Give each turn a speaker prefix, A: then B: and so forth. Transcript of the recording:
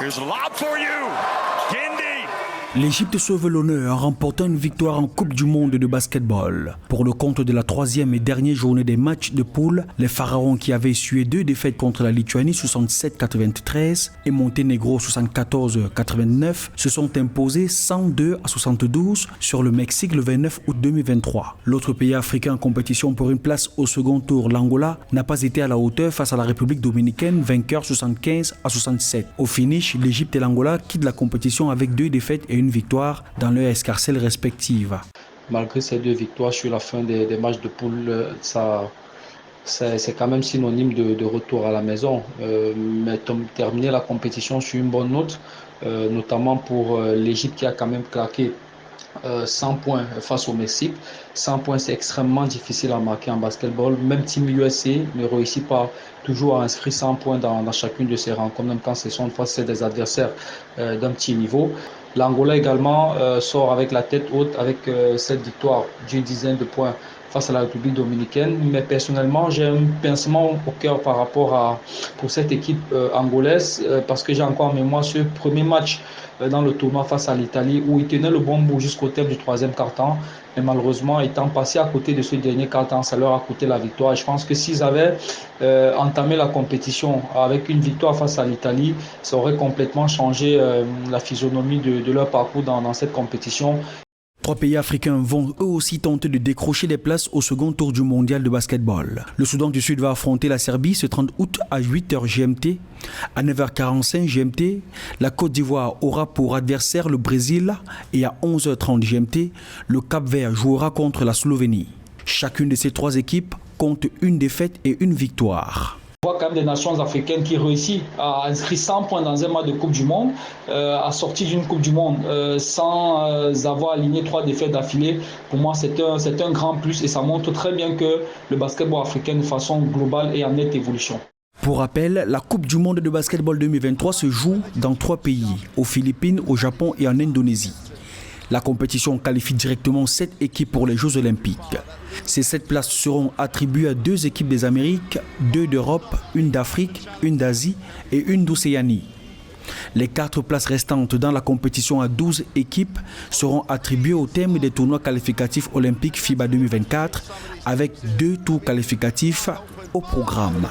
A: Here's a lob for you. Gindi.
B: L'Égypte sauve l'honneur en remportant une victoire en Coupe du Monde de basketball. Pour le compte de la troisième et dernière journée des matchs de poule, les Pharaons qui avaient essuyé 2 défaites contre la Lituanie 67-93 et Monténégro 74-89 se sont imposés 102-72 sur le Mexique le 29 août 2023. L'autre pays africain en compétition pour une place au second tour, l'Angola, n'a pas été à la hauteur face à la République dominicaine, vainqueur 75-67. Au finish, l'Égypte et l'Angola quittent la compétition avec 2 défaites et une victoire dans leurs escarcelles respectives.
C: Malgré ces 2 victoires sur la fin des matchs de poule, c'est quand même synonyme de retour à la maison. Mais terminer la compétition sur une bonne note, notamment pour l'Égypte qui a quand même claqué 100 points face au Mexique. 100 points, c'est extrêmement difficile à marquer en basketball. Même Team USA ne réussit pas toujours à inscrire 100 points dans chacune de ses rencontres, même quand ce sont face à des adversaires d'un petit niveau. L'Angola également sort avec la tête haute avec cette victoire d'une dizaine de points face à la République dominicaine. Mais personnellement, j'ai un pincement au cœur par rapport pour cette équipe angolaise parce que j'ai encore en mémoire ce premier match dans le tournoi face à l'Italie où ils tenaient le bon bout jusqu'au terme du 3e quart-temps. Mais malheureusement, étant passé à côté de ce dernier quart-temps, ça leur a coûté la victoire. Et je pense que s'ils avaient entamé la compétition avec une victoire face à l'Italie, ça aurait complètement changé la physionomie de leur parcours dans cette compétition.
B: 3 pays africains vont eux aussi tenter de décrocher des places au second tour du mondial de basketball. Le Soudan du Sud va affronter la Serbie ce 30 août à 8h GMT. À 9h45 GMT, la Côte d'Ivoire aura pour adversaire le Brésil et à 11h30 GMT, le Cap-Vert jouera contre la Slovénie. Chacune de ces 3 équipes compte une défaite et une victoire.
C: On voit quand même des nations africaines qui réussissent à inscrire 100 points dans un match de Coupe du Monde, à sortir d'une Coupe du Monde sans avoir aligné 3 défaites d'affilée. Pour moi, c'est un grand plus et ça montre très bien que le basketball africain de façon globale est en nette évolution.
B: Pour rappel, la Coupe du Monde de basketball 2023 se joue dans 3 pays, aux Philippines, au Japon et en Indonésie. La compétition qualifie directement 7 équipes pour les Jeux Olympiques. Ces 7 places seront attribuées à 2 équipes des Amériques, 2 d'Europe, une d'Afrique, une d'Asie et une d'Océanie. Les 4 places restantes dans la compétition à 12 équipes seront attribuées au terme des tournois qualificatifs olympiques FIBA 2024 avec 2 tours qualificatifs au programme.